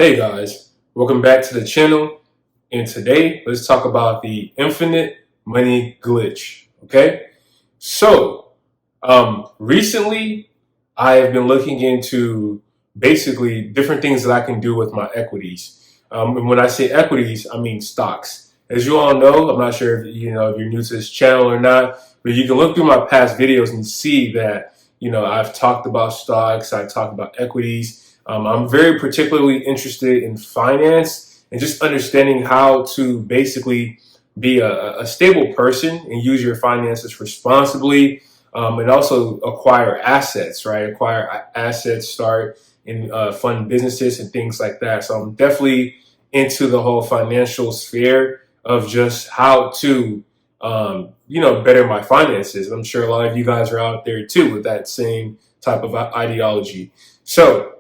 Hey guys, welcome back to the channel, and today let's talk about the infinite money glitch. Okay, so recently I have been looking into basically different things that I can do with my equities. And when I say equities, I mean stocks. As you all know, I'm not sure if if you're new to this channel or not, but you can look through my past videos and see that I've talked about stocks, I've talked about equities. I'm very particularly interested in finance and just understanding how to basically be a stable person and use your finances responsibly, and also acquire assets, right? Acquire assets, start and fund businesses and things like that. So I'm definitely into the whole financial sphere of just how to, better my finances. I'm sure a lot of you guys are out there too with that same type of ideology. So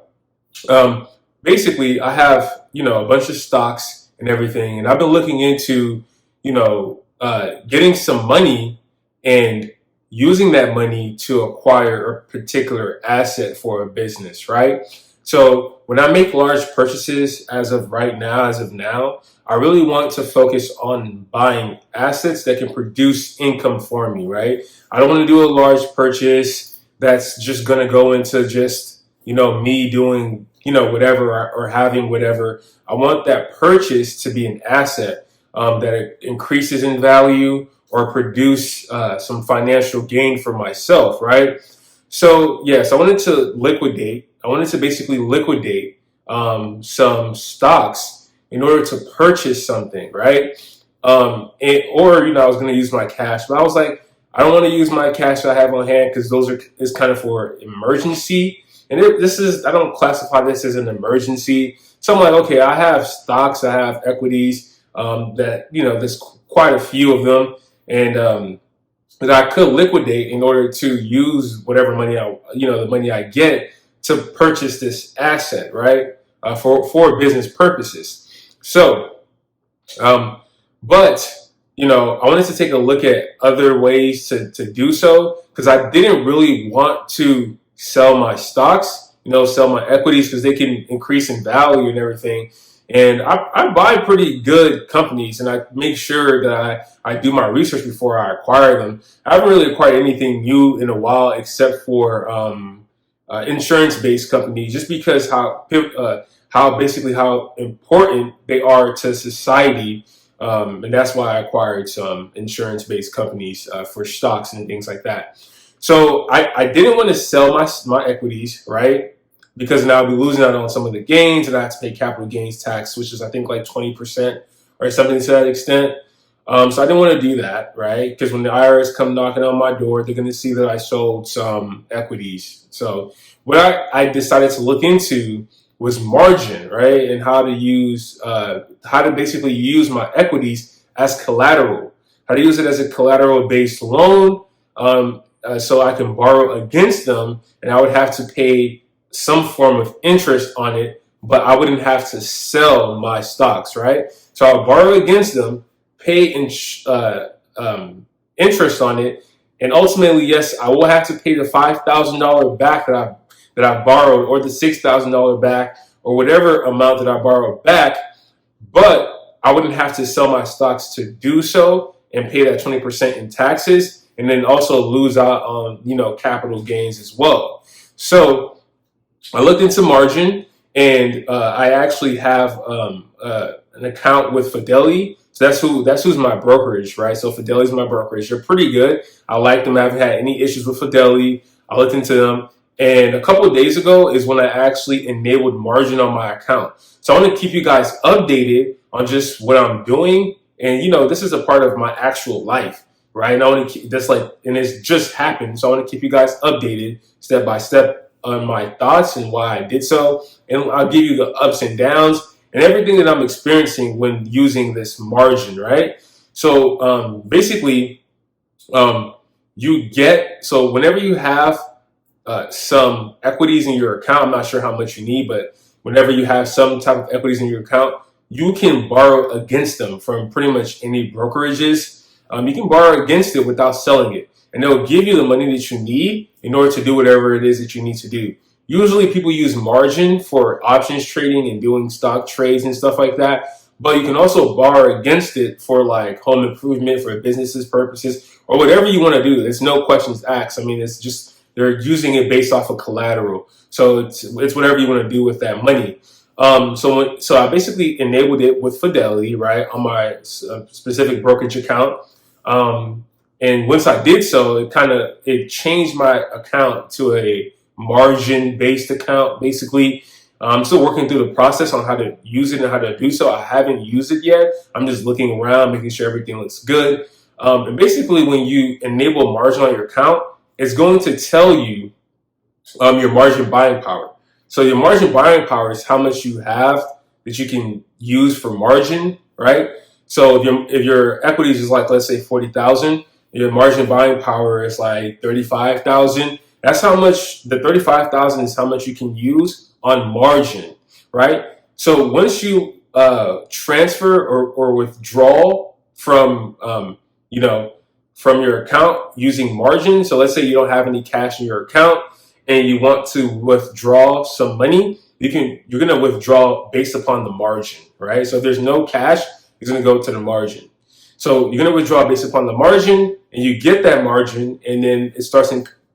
um, basically, I have a bunch of stocks and everything, and I've been looking into getting some money and using that money to acquire a particular asset for a business, right? So when I make large purchases, as of now, I really want to focus on buying assets that can produce income for me, right? I don't want to do a large purchase that's just going to go into just me doing whatever, or having whatever. I want that purchase to be an asset that it increases in value or produce some financial gain for myself, right? So yes, I wanted to basically liquidate some stocks in order to purchase something, right? I was going to use my cash, but I was like, I don't want to use my cash that I have on hand because is kind of for emergency. And I don't classify this as an emergency. So I'm like, okay, I have stocks, I have equities, there's quite a few of them, and that I could liquidate in order to use whatever the money I get to purchase this asset, right? For business purposes. So, um, but I wanted to take a look at other ways to do so because I didn't really want to sell my stocks, sell my equities because they can increase in value and everything. And I buy pretty good companies and I make sure that I do my research before I acquire them. I haven't really acquired anything new in a while except for insurance-based companies, just because how important they are to society, and that's why I acquired some insurance-based companies for stocks and things like that. So I didn't want to sell my equities, right? Because now I'll be losing out on some of the gains, and I have to pay capital gains tax, which is I think like 20% or something to that extent. So I didn't want to do that, right? Because when the IRS come knocking on my door, they're going to see that I sold some equities. So what I decided to look into was margin, right? And how to basically use my equities as collateral, how to use it as a collateral-based loan, so I can borrow against them, and I would have to pay some form of interest on it, but I wouldn't have to sell my stocks, right? So I'll borrow against them, pay interest on it, and ultimately, yes, I will have to pay the $5,000 back that I borrowed, or the $6,000 back, or whatever amount that I borrowed back. But I wouldn't have to sell my stocks to do so and pay that 20% in taxes, and then also lose out on capital gains as well. So I looked into margin, and I actually have an account with Fidelity. So that's who's my brokerage, right? So Fidelity's my brokerage. They're pretty good. I like them. I haven't had any issues with Fidelity. I looked into them, and a couple of days ago is when I actually enabled margin on my account. So I want to keep you guys updated on just what I'm doing, and this is a part of my actual life, right? And I want to keep and it's just happened. So I want to keep you guys updated step by step on my thoughts and why I did so, and I'll give you the ups and downs and everything that I'm experiencing when using this margin, right? So basically, so whenever you have some equities in your account, I'm not sure how much you need, but whenever you have some type of equities in your account, you can borrow against them from pretty much any brokerages. You can borrow against it without selling it, and they'll give you the money that you need in order to do whatever it is that you need to do. Usually people use margin for options trading and doing stock trades and stuff like that. But you can also borrow against it for like home improvement, for businesses purposes, or whatever you want to do. There's no questions asked. I mean, it's just they're using it based off of collateral. So it's whatever you want to do with that money. So I basically enabled it with Fidelity, right, on my specific brokerage account. And once I did so, it changed my account to a margin based account. Basically, I'm still working through the process on how to use it and how to do so. I haven't used it yet. I'm just looking around, making sure everything looks good. And basically, when you enable margin on your account, it's going to tell you your margin buying power. So your margin buying power is how much you have that you can use for margin, right? So if your equities is like, let's say 40,000, your margin buying power is like 35,000. That's how much, the 35,000 is how much you can use on margin, right? So once you transfer or withdraw from, from your account using margin. So let's say you don't have any cash in your account and you want to withdraw some money, you're gonna withdraw based upon the margin, right? So if there's no cash, it's gonna go to the margin. So you're gonna withdraw based upon the margin, and you get that margin, and then it starts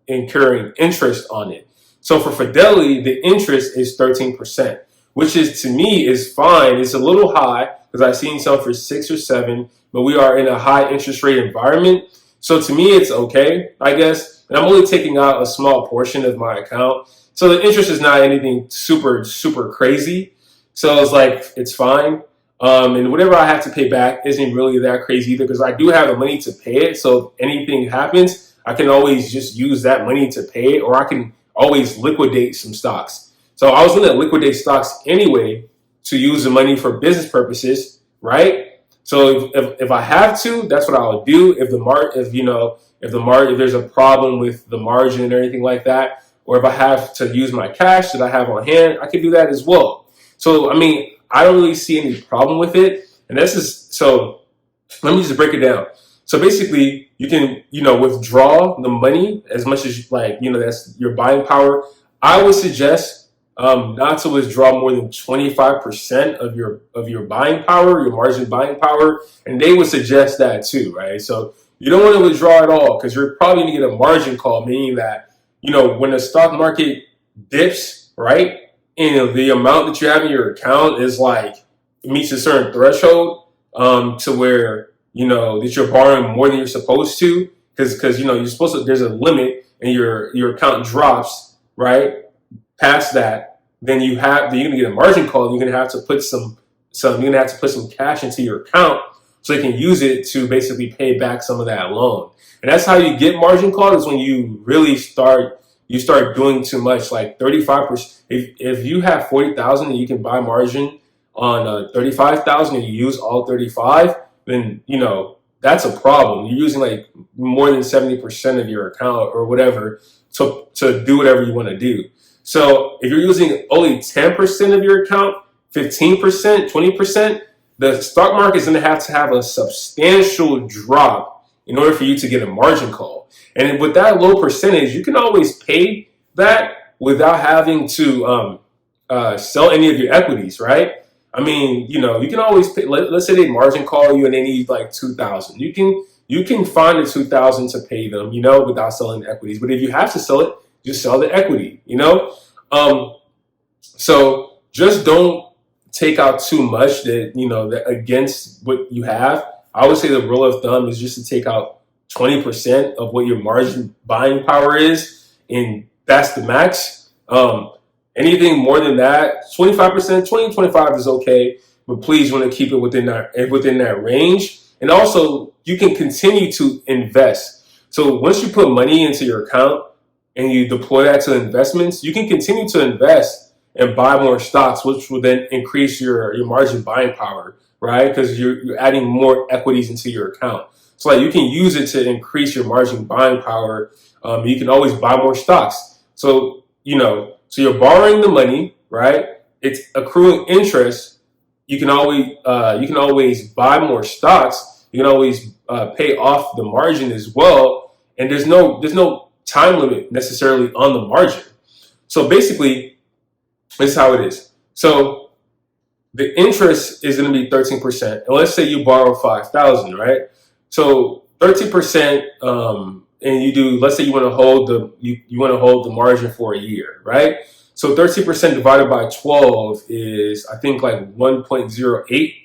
incurring interest on it. So for Fidelity, the interest is 13%, which is, to me, is fine. It's a little high because I've seen some for 6 or 7, but we are in a high interest rate environment. So to me, it's okay, I guess. And I'm only taking out a small portion of my account. So the interest is not anything super, super crazy. So it's like, it's fine. And whatever I have to pay back isn't really that crazy either, because I do have the money to pay it. So if anything happens, I can always just use that money to pay it, or I can always liquidate some stocks. So I was going to liquidate stocks anyway to use the money for business purposes, right? So if I have to, that's what I'll do. If there's a problem with the margin or anything like that, or if I have to use my cash that I have on hand, I can do that as well. So I mean, I don't really see any problem with it. And so let me just break it down. So basically, you can, withdraw the money as much as that's your buying power. I would suggest not to withdraw more than 25% of your buying power, your margin buying power, and they would suggest that too, right? So you don't want to withdraw at all, because you're probably going to get a margin call, meaning that when the stock market dips, right, and the amount that you have in your account is like meets a certain threshold to where that you're borrowing more than you're supposed to, because you're supposed to, there's a limit, and your account drops right past that, then you're gonna get a margin call. And you're gonna have to put some cash into your account so you can use it to basically pay back some of that loan. And that's how you get margin call, is when you really start doing too much, like 35%. If you have 40,000 and you can buy margin on 35,000 and you use all 35, then that's a problem. You're using like more than 70% of your account or whatever to do whatever you want to do. So if you're using only 10% of your account, 15%, 20%, the stock market is going to have a substantial drop in order for you to get a margin call. And with that low percentage, you can always pay that without having to sell any of your equities, right? I mean, you can always pay. Let's say they margin call you and they need like 2,000. You can find the 2,000 to pay them, without selling the equities. But if you have to sell it, just sell the equity, So just don't take out too much that against what you have. I would say the rule of thumb is just to take out 20% of what your margin buying power is, and that's the max. Anything more than that, 25%, 20, 25 is okay, but please want to keep it within that range. And also, you can continue to invest. So once you put money into your account and you deploy that to investments, you can continue to invest and buy more stocks, which will then increase your margin buying power, right? Because you're adding more equities into your account. So like you can use it to increase your margin buying power. You can always buy more stocks. So, so you're borrowing the money, right? It's accruing interest. You can always buy more stocks. You can always pay off the margin as well. And there's no time limit necessarily on the margin. So basically, this is how it is. So the interest is going to be 13%. And let's say you borrow 5,000, right? So 13%, and you do, let's say you want to hold you want to hold the margin for a year, right? So 13% divided by 12 is, I think, like 1.08,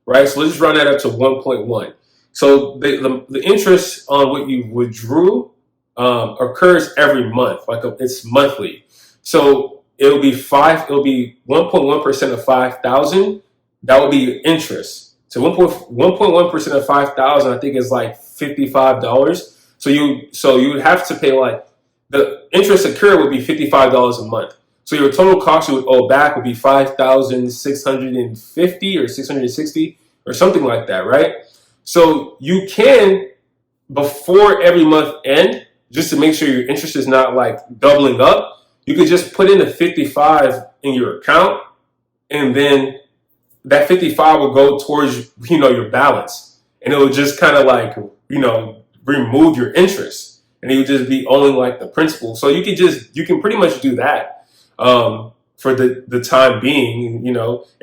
right? So let's just round that up to 1.1. So the interest on what you withdrew occurs every month, like it's monthly. So it'll be 1.1% of 5,000. That would be your interest. So 1.1% of 5,000, I think, is like $55. So you would have to pay, like, the interest accrued would be $55 a month. So your total cost you would owe back would be 5,650 or 660 or something like that, right? So you can, before every month end, just to make sure your interest is not like doubling up, you could just put in the 55 in your account, and then that 55 will go towards, your balance, and it will just kind of like, remove your interest, and you would just be owing like the principal. So you can pretty much do that for the time being, and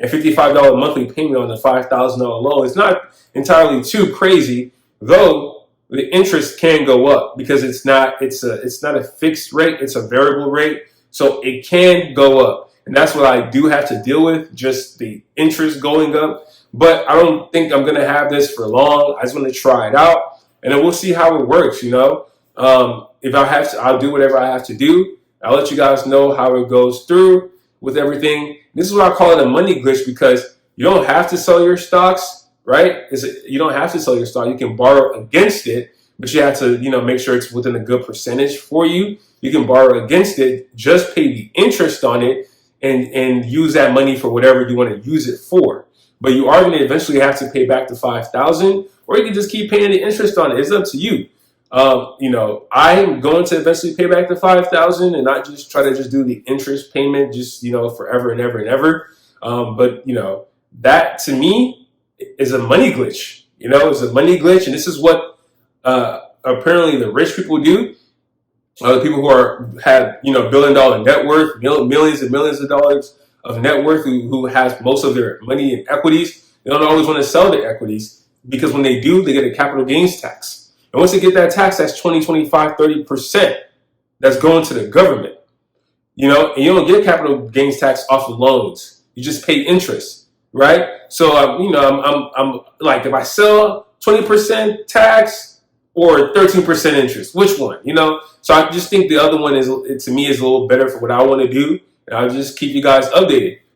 $55 monthly payment on the $5,000 loan is not entirely too crazy, though the interest can go up because it's not a fixed rate, it's a variable rate, so it can go up. And that's what I do have to deal with, just the interest going up. But I don't think I'm going to have this for long. I just want to try it out, and then we'll see how it works, If I have to, I'll do whatever I have to do. I'll let you guys know how it goes through with everything. This is what I call it, a money glitch, because you don't have to sell your stocks, right? You don't have to sell your stock. You can borrow against it, but you have to, make sure it's within a good percentage for you. You can borrow against it, just pay the interest on it, and use that money for whatever you want to use it for. But you are going to eventually have to pay back the 5,000, or you can just keep paying the interest on it. It's up to you. I'm going to eventually pay back the 5,000 and not just try to just do the interest payment, just, forever and ever and ever. But that to me is a money glitch. It's a money glitch, and this is what apparently the rich people do. The people who have billion-dollar net worth, millions and millions of dollars of net worth, who has most of their money in equities, they don't always want to sell their equities, because when they do, they get a capital gains tax. And once they get that tax, that's 20, 25, 30% that's going to the government. And you don't get capital gains tax off of loans. You just pay interest, right? So, I'm like, if I sell 20% tax or 13% interest, which one? So I just think the other one to me is a little better for what I want to do. And I'll just keep you guys updated.